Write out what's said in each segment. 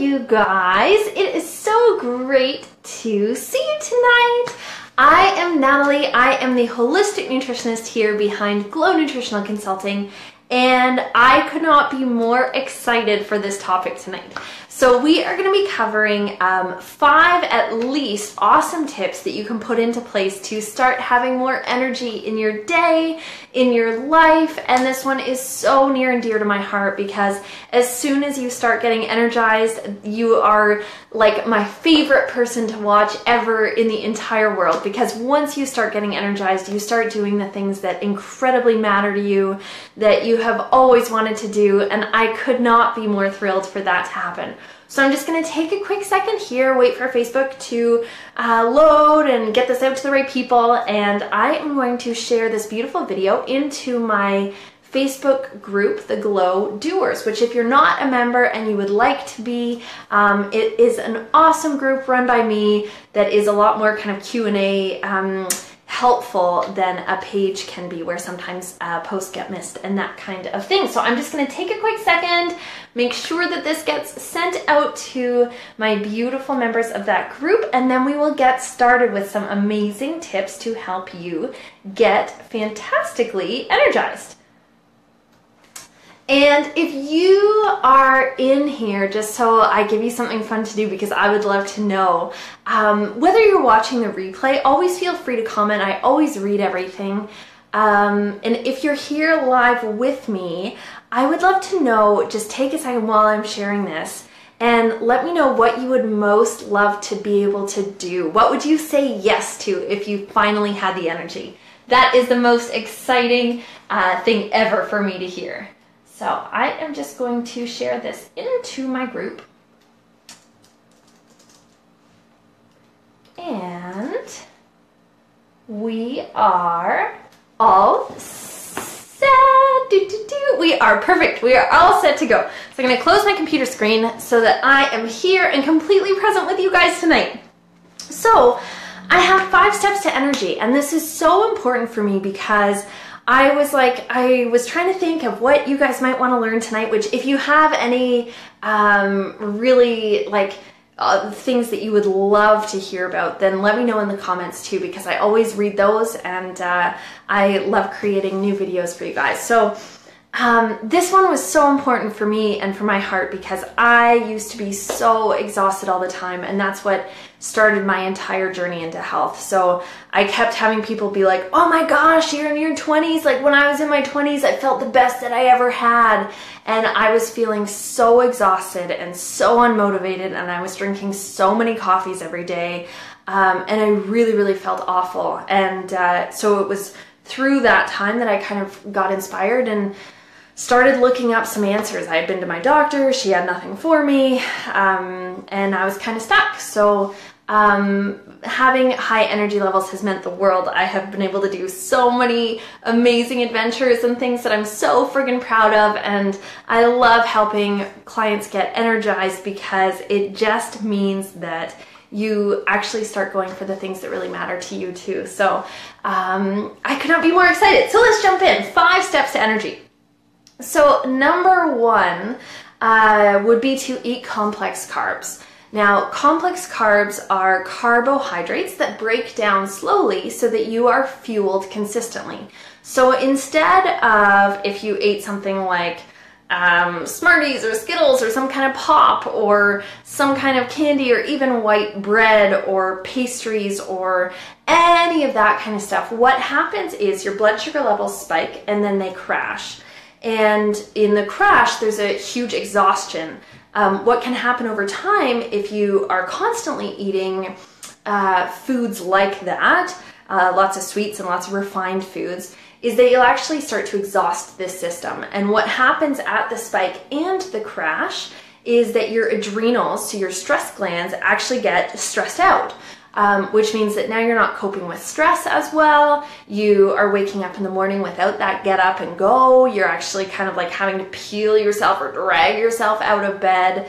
you guys. It is so great to see you tonight. I am Natalie. I am the holistic nutritionist here behind Glow Nutritional Consulting, and I could not be more excited for this topic tonight. So we are going to be covering 5 at least awesome tips that you can put into place to start having more energy in your day, in your life. And this one is so near and dear to my heart because as soon as you start getting energized, you are like my favorite person to watch ever in the entire world, because once you start getting energized, you start doing the things that incredibly matter to you, that you have always wanted to do, and I could not be more thrilled for that to happen. So I'm just going to take a quick second here, wait for Facebook to load and get this out to the right people, and I am going to share this beautiful video into my Facebook group, The Glow Doers, which if you're not a member and you would like to be, it is an awesome group run by me that is a lot more kind of Q&A helpful than a page can be, where sometimes posts get missed and that kind of thing. So I'm just going to take a quick second, make sure that this gets sent out to my beautiful members of that group, and then we will get started with some amazing tips to help you get fantastically energized. And if you are in here, just so I give you something fun to do, because I would love to know, whether you're watching the replay, always feel free to comment. I always read everything. And if you're here live with me, I would love to know, just take a second while I'm sharing this and let me know what you would most love to be able to do. What would you say yes to if you finally had the energy? That is the most exciting thing ever for me to hear. So I am just going to share this into my group. And we are all set. We are perfect. We are all set to go. So I'm going to close my computer screen so that I am here and completely present with you guys tonight. So I have 5 steps to energy, and this is so important for me because I was trying to think of what you guys might want to learn tonight, which if you have any really things that you would love to hear about, then let me know in the comments too, because I always read those, and I love creating new videos for you guys. So this one was so important for me and for my heart because I used to be so exhausted all the time, and that's what started my entire journey into health. So I kept having people be like, oh my gosh, you're in your 20s. Like when I was in my 20s, I felt the best that I ever had. And I was feeling so exhausted and so unmotivated, and I was drinking so many coffees every day. And I really, really felt awful. And so it was through that time that I kind of got inspired and started looking up some answers. I had been to my doctor, she had nothing for me, and I was kind of stuck. So having high energy levels has meant the world. I have been able to do so many amazing adventures and things that I'm so friggin' proud of, and I love helping clients get energized because it just means that you actually start going for the things that really matter to you too. So I could not be more excited. So let's jump in. 5 steps to energy. So number 1 would be to eat complex carbs. Now, complex carbs are carbohydrates that break down slowly so that you are fueled consistently. So instead of, if you ate something like Smarties or Skittles or some kind of pop or some kind of candy or even white bread or pastries or any of that kind of stuff, what happens is your blood sugar levels spike and then they crash. And in the crash, there's a huge exhaustion. What can happen over time if you are constantly eating foods like that, lots of sweets and lots of refined foods, is that you'll actually start to exhaust this system. And what happens at the spike and the crash is that your adrenals, so your stress glands, actually get stressed out. Which means that now you're not coping with stress as well. You are waking up in the morning without that get up and go. You're actually kind of like having to peel yourself or drag yourself out of bed.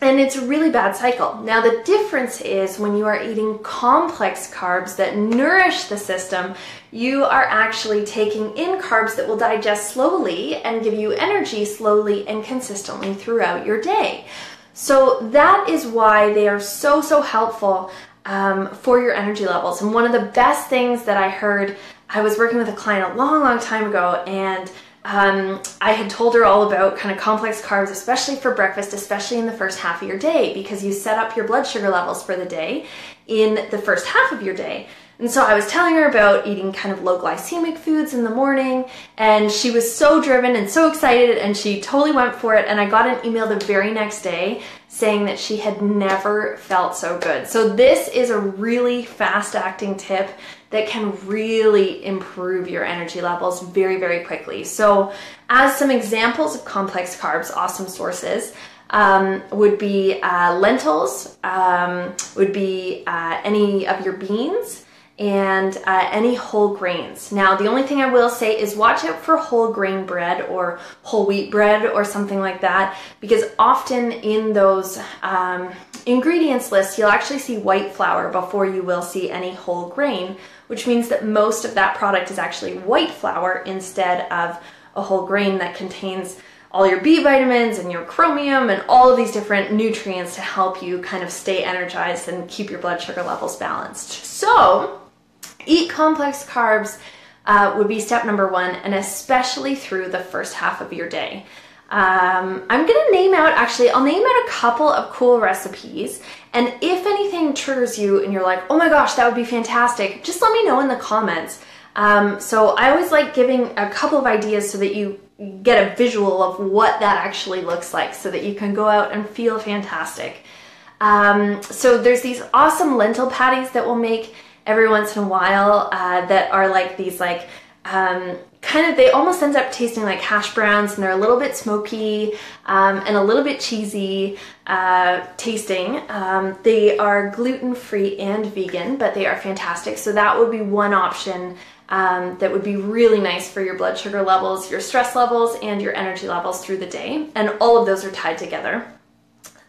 And it's a really bad cycle. Now, the difference is when you are eating complex carbs that nourish the system, you are actually taking in carbs that will digest slowly and give you energy slowly and consistently throughout your day. So that is why they are so, so helpful for your energy levels. And one of the best things that I heard, I was working with a client a long, long time ago, and I had told her all about kind of complex carbs, especially for breakfast, especially in the first half of your day, because you set up your blood sugar levels for the day in the first half of your day. And so I was telling her about eating kind of low glycemic foods in the morning, and she was so driven and so excited, and she totally went for it. And I got an email the very next day saying that she had never felt so good. So this is a really fast-acting tip that can really improve your energy levels very, very quickly. So as some examples of complex carbs, awesome sources would be lentils, would be any of your beans, and any whole grains. Now, the only thing I will say is watch out for whole grain bread or whole wheat bread or something like that, because often in those ingredients lists, you'll actually see white flour before you will see any whole grain, which means that most of that product is actually white flour instead of a whole grain that contains all your B vitamins and your chromium and all of these different nutrients to help you kind of stay energized and keep your blood sugar levels balanced. So eat complex carbs would be step number one, and especially through the first half of your day. I'm gonna name out, actually, I'll name out a couple of cool recipes, and if anything triggers you and you're like, oh my gosh, that would be fantastic, just let me know in the comments. So I always like giving a couple of ideas so that you get a visual of what that actually looks like so that you can go out and feel fantastic. So there's these awesome lentil patties that we'll make every once in a while that are like these like kind of, they almost end up tasting like hash browns, and they're a little bit smoky and a little bit cheesy tasting. They are gluten-free and vegan, but they are fantastic. So that would be one option that would be really nice for your blood sugar levels, your stress levels, and your energy levels through the day. And all of those are tied together.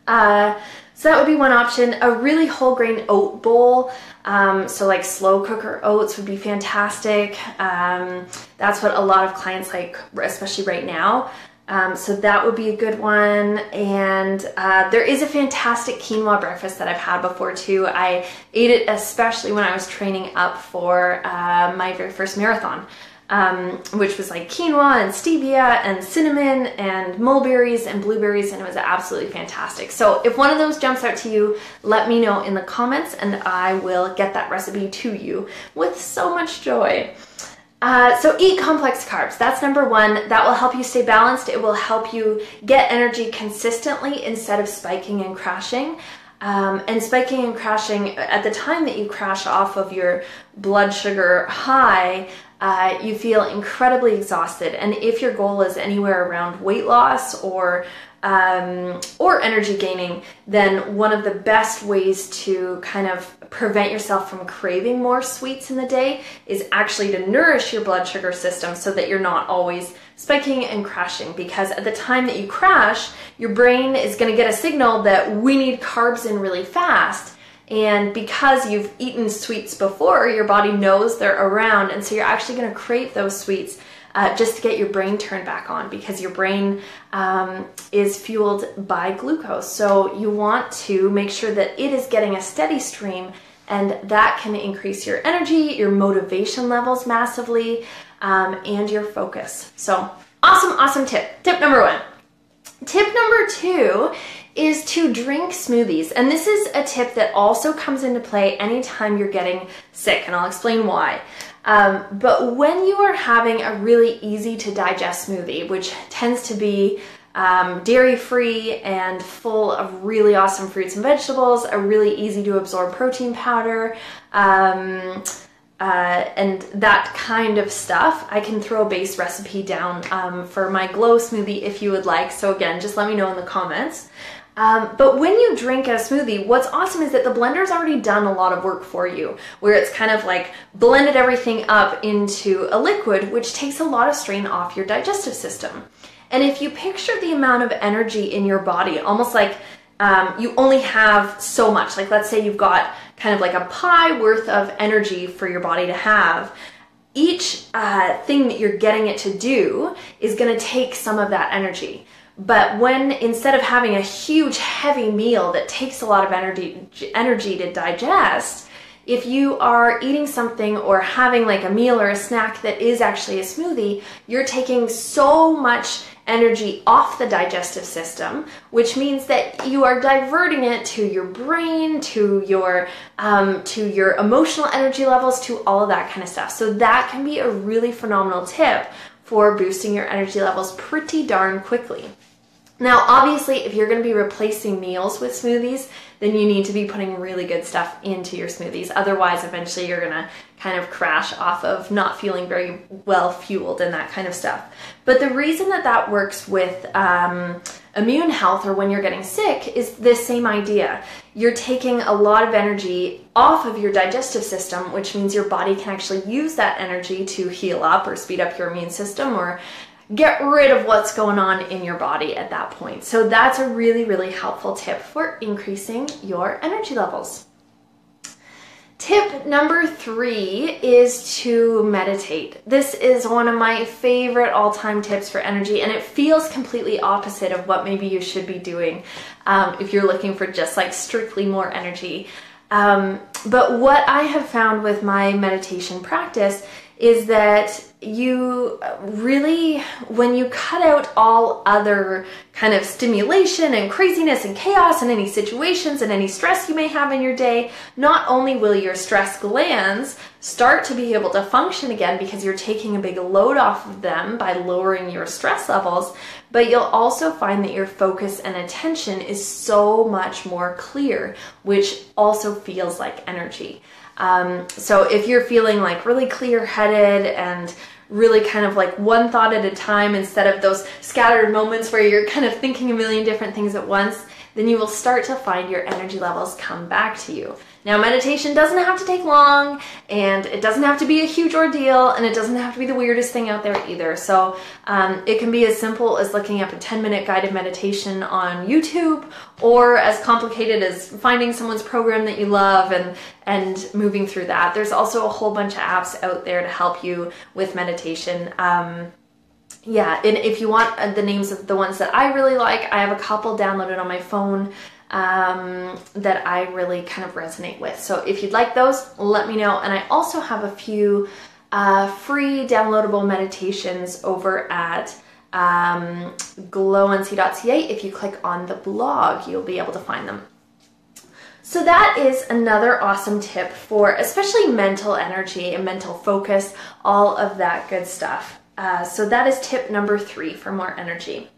So that would be one option. A really whole grain oat bowl, so like slow cooker oats would be fantastic. That's what a lot of clients like, especially right now. So that would be a good one. And there is a fantastic quinoa breakfast that I've had before too. I ate it especially when I was training up for my very first marathon, which was like quinoa and stevia and cinnamon and mulberries and blueberries, and it was absolutely fantastic. So if one of those jumps out to you, let me know in the comments and I will get that recipe to you with so much joy. So eat complex carbs. That's number one. That will help you stay balanced. It will help you get energy consistently instead of spiking and crashing. And spiking and crashing, at the time that you crash off of your blood sugar high, you feel incredibly exhausted. And if your goal is anywhere around weight loss or energy gaining, then one of the best ways to kind of prevent yourself from craving more sweets in the day is actually to nourish your blood sugar system so that you're not always spiking and crashing. Because at the time that you crash, your brain is going to get a signal that we need carbs in really fast. And because you've eaten sweets before, your body knows they're around, and so you're actually going to crave those sweets just to get your brain turned back on, because your brain is fueled by glucose. So you want to make sure that it is getting a steady stream, and that can increase your energy, your motivation levels massively, and your focus. So awesome tip. Tip number one. Tip number two is to drink smoothies. And this is a tip that also comes into play anytime you're getting sick, and I'll explain why. But when you are having a really easy to digest smoothie, which tends to be dairy-free and full of really awesome fruits and vegetables, a really easy to absorb protein powder, and that kind of stuff, I can throw a base recipe down for my glow smoothie if you would like. So again, just let me know in the comments. But when you drink a smoothie, what's awesome is that the blender's already done a lot of work for you, where it's kind of like blended everything up into a liquid, which takes a lot of strain off your digestive system. And if you picture the amount of energy in your body, almost like you only have so much. Like let's say you've got kind of like a pie worth of energy for your body to have. Each thing that you're getting it to do is going to take some of that energy. But when instead of having a huge heavy meal that takes a lot of energy to digest, if you are eating something or having like a meal or a snack that is actually a smoothie, you're taking so much energy off the digestive system, which means that you are diverting it to your brain, to your emotional energy levels, to all of that kind of stuff. So that can be a really phenomenal tip for boosting your energy levels pretty darn quickly. Now, obviously, if you're going to be replacing meals with smoothies, then you need to be putting really good stuff into your smoothies. Otherwise, eventually you're going to kind of crash off of not feeling very well fueled and that kind of stuff. But the reason that that works with immune health or when you're getting sick is this same idea. You're taking a lot of energy off of your digestive system, which means your body can actually use that energy to heal up or speed up your immune system or get rid of what's going on in your body at that point. So that's a really, really helpful tip for increasing your energy levels. Tip number 3 is to meditate. This is one of my favorite all-time tips for energy, and it feels completely opposite of what maybe you should be doing if you're looking for just like strictly more energy. But what I have found with my meditation practice is that you really, when you cut out all other kind of stimulation and craziness and chaos and any situations and any stress you may have in your day, not only will your stress glands start to be able to function again because you're taking a big load off of them by lowering your stress levels, but you'll also find that your focus and attention is so much more clear, which also feels like energy. So if you're feeling like really clear-headed and really kind of like one thought at a time instead of those scattered moments where you're kind of thinking a million different things at once, then you will start to find your energy levels come back to you. Now, meditation doesn't have to take long, and it doesn't have to be a huge ordeal, and it doesn't have to be the weirdest thing out there either. So it can be as simple as looking up a 10-minute guided meditation on YouTube, or as complicated as finding someone's program that you love and moving through that. There's also a whole bunch of apps out there to help you with meditation. Yeah, and if you want the names of the ones that I really like, I have a couple downloaded on my phone that I really kind of resonate with. So if you'd like those, let me know. And I also have a few free downloadable meditations over at glowandc.ca. If you click on the blog, you'll be able to find them. So that is another awesome tip for especially mental energy and mental focus, all of that good stuff. So that is tip number 3 for more energy.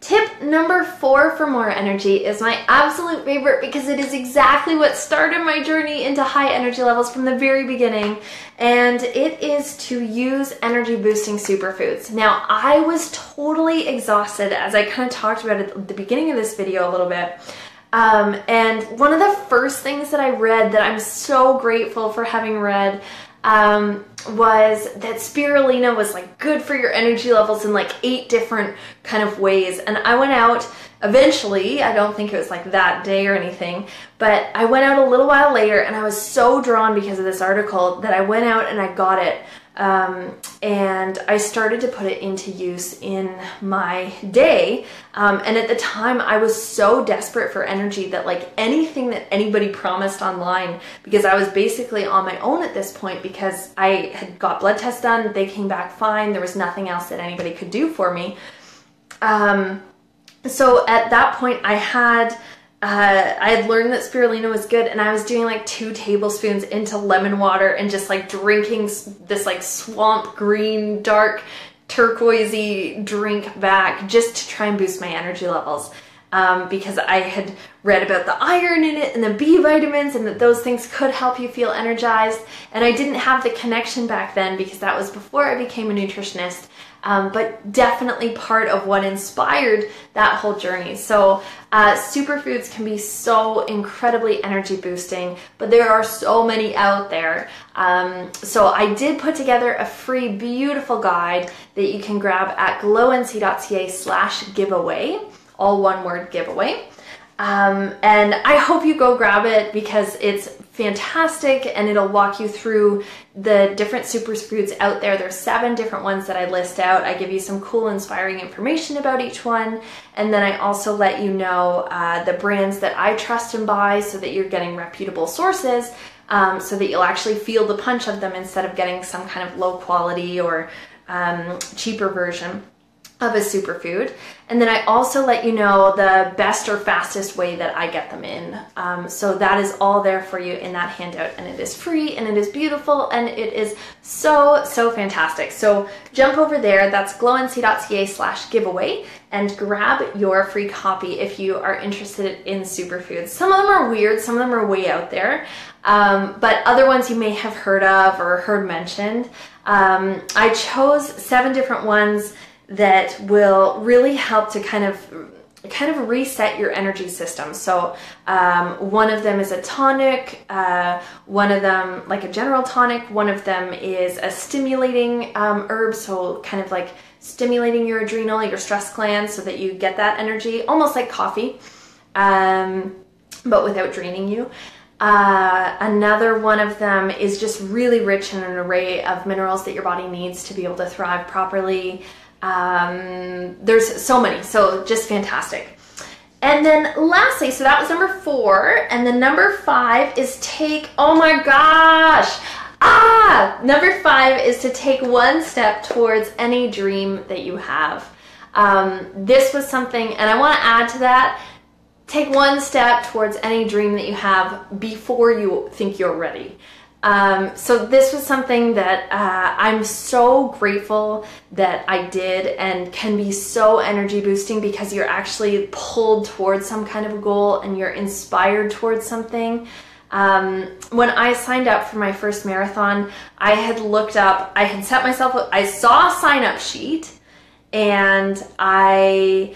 Tip number 4 for more energy is my absolute favorite because it is exactly what started my journey into high energy levels from the very beginning, and it is to use energy boosting superfoods. Now, I was totally exhausted, as I kind of talked about at the beginning of this video a little bit. And one of the first things that I read that I'm so grateful for having read was that spirulina was like good for your energy levels in like 8 different kind of ways. And I went out eventually, I don't think it was like that day or anything, but I went out a little while later and I was so drawn because of this article that I went out and I got it. And I started to put it into use in my day. And at the time I was so desperate for energy that like anything that anybody promised online, because I was basically on my own at this point because I had got blood tests done, they came back fine, there was nothing else that anybody could do for me. So at that point I had learned that spirulina was good, and I was doing like 2 tablespoons into lemon water and just like drinking this like swamp green, dark, turquoisey drink back just to try and boost my energy levels. Because I had read about the iron in it and the B vitamins and that those things could help you feel energized. And I didn't have the connection back then because that was before I became a nutritionist. But definitely part of what inspired that whole journey. So superfoods can be so incredibly energy boosting, but there are so many out there. So I did put together a free, beautiful guide that you can grab at glowandc.ca/giveaway, all one word, giveaway. And I hope you go grab it because it's fantastic and it'll walk you through the different superfoods out there. There's 7 different ones that I list out. I give you some cool, inspiring information about each one. And then I also let you know the brands that I trust and buy so that you're getting reputable sources, so that you'll actually feel the punch of them instead of getting some kind of low quality or cheaper version of a superfood. And then I also let you know the best or fastest way that I get them in. So that is all there for you in that handout, and it is free and it is beautiful and it is so fantastic. So jump over there, that's glownc.ca/giveaway, and grab your free copy if you are interested in superfoods. Some of them are weird, some of them are way out there, but other ones you may have heard of or heard mentioned. I chose 7 different ones that will really help to kind of reset your energy system. So one of them is a tonic, one of them like a general tonic, one of them is a stimulating herb, so kind of like stimulating your adrenal, your stress glands, so that you get that energy, almost like coffee, but without draining you. Another one of them is just really rich in an array of minerals that your body needs to be able to thrive properly. There's so many, so just fantastic. And then lastly, so that was number 4, and then number 5 is number 5 is to take one step towards any dream that you have. This was something, and I want to add to that, take one step towards any dream that you have before you think you're ready. So this was something that I'm so grateful that I did, and can be so energy boosting because you're actually pulled towards some kind of a goal and you're inspired towards something. When I signed up for my first marathon, I had saw a sign up sheet, and I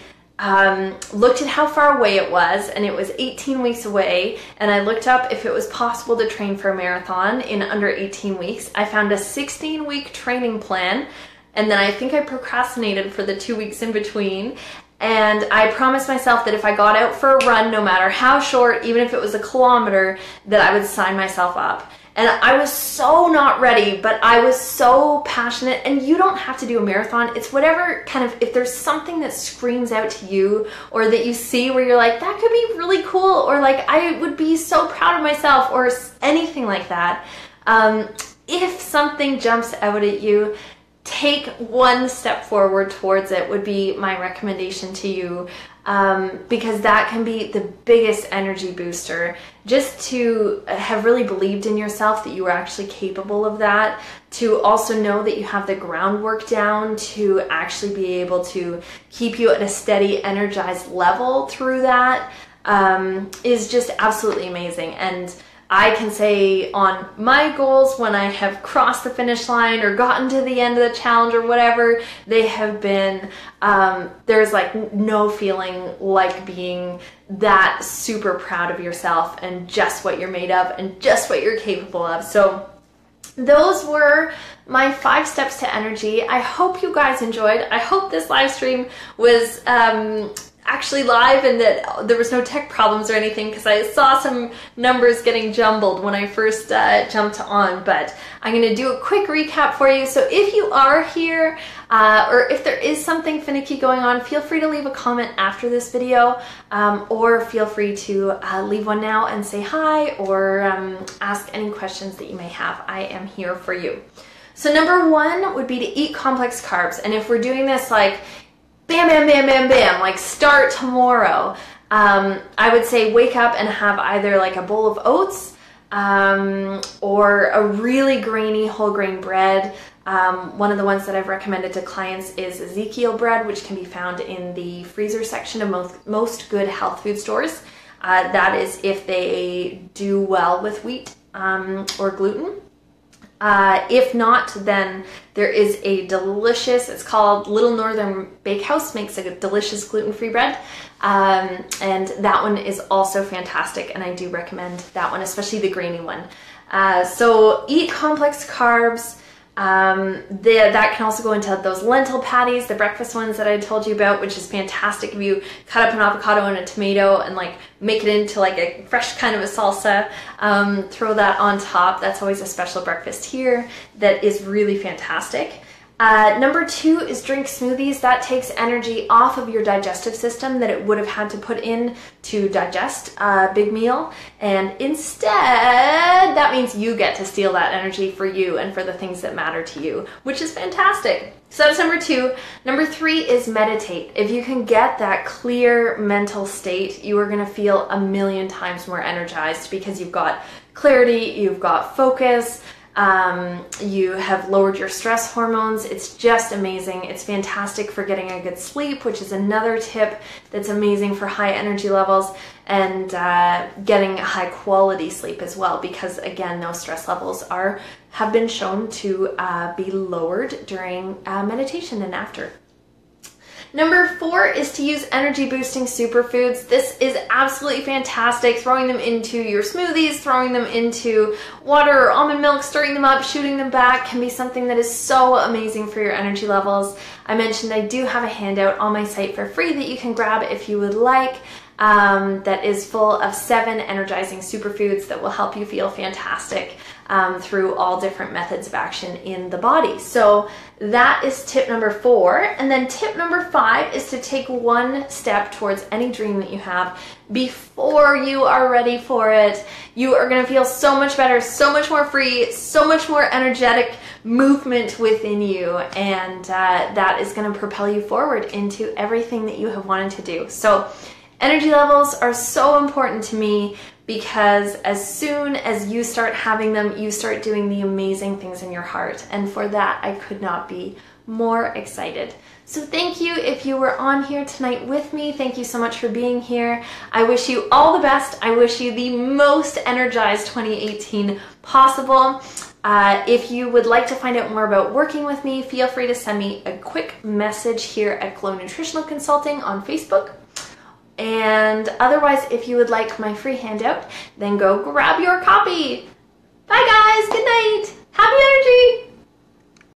looked at how far away it was, and it was 18 weeks away, and I looked up if it was possible to train for a marathon in under 18 weeks. I found a 16-week training plan, and then I think I procrastinated for the 2 weeks in between, and I promised myself that if I got out for a run, no matter how short, even if it was a kilometer, that I would sign myself up. And I was so not ready, but I was so passionate. And you don't have to do a marathon. It's whatever kind of, if there's something that screams out to you, or that you see where you're like, that could be really cool, or like, I would be so proud of myself, or anything like that. If something jumps out at you, take one step forward towards it would be my recommendation to you, because that can be the biggest energy booster. Just to have really believed in yourself that you were actually capable of that, to also know that you have the groundwork down to actually be able to keep you at a steady, energized level through that, is just absolutely amazing. And I can say on my goals, when I have crossed the finish line or gotten to the end of the challenge or whatever, they have been, there's like no feeling like being that super proud of yourself and just what you're made of and just what you're capable of. So those were my 5 steps to energy. I hope you guys enjoyed. I hope this live stream was actually live and that there was no tech problems or anything, because I saw some numbers getting jumbled when I first jumped on, but I'm going to do a quick recap for you. So if you are here, or if there is something finicky going on, feel free to leave a comment after this video, or feel free to leave one now and say hi, or ask any questions that you may have. I am here for you. So number 1 would be to eat complex carbs. And if we're doing this like bam, bam, bam, bam, bam, like start tomorrow, I would say wake up and have either like a bowl of oats, or a really grainy whole grain bread. One of the ones that I've recommended to clients is Ezekiel bread, which can be found in the freezer section of most good health food stores. That is if they do well with wheat or gluten. If not, then there is a delicious, it's called Little Northern Bakehouse, makes a delicious gluten-free bread. And that one is also fantastic, and I do recommend that one, especially the grainy one. So eat complex carbs, That can also go into those lentil patties, the breakfast ones that I told you about, which is fantastic. If you cut up an avocado and a tomato and like make it into like a fresh kind of a salsa, throw that on top. That's always a special breakfast here that is really fantastic. Number 2 is drink smoothies. That takes energy off of your digestive system that it would have had to put in to digest a big meal. And instead, that means you get to steal that energy for you and for the things that matter to you, which is fantastic. So that's number 2. Number 3 is meditate. If you can get that clear mental state, you are going to feel a million times more energized because you've got clarity, you've got focus, you have lowered your stress hormones. It's just amazing. It's fantastic for getting a good sleep, which is another tip that's amazing for high energy levels, and getting a high quality sleep as well, because again, those stress levels have been shown to be lowered during meditation and after. Number 4 is to use energy boosting superfoods. This is absolutely fantastic. Throwing them into your smoothies, throwing them into water or almond milk, stirring them up, shooting them back can be something that is so amazing for your energy levels. I mentioned I do have a handout on my site for free that you can grab if you would like. That is full of 7 energizing superfoods that will help you feel fantastic through all different methods of action in the body. So that is tip number 4. And then tip number 5 is to take one step towards any dream that you have before you are ready for it. You are going to feel so much better, so much more free, so much more energetic movement within you, and that is going to propel you forward into everything that you have wanted to do. So energy levels are so important to me because as soon as you start having them, you start doing the amazing things in your heart. And for that, I could not be more excited. So thank you if you were on here tonight with me. Thank you so much for being here. I wish you all the best. I wish you the most energized 2018 possible. If you would like to find out more about working with me, feel free to send me a quick message here at Glow Nutritional Consulting on Facebook. And otherwise, if you would like my free handout, then go grab your copy. Bye guys!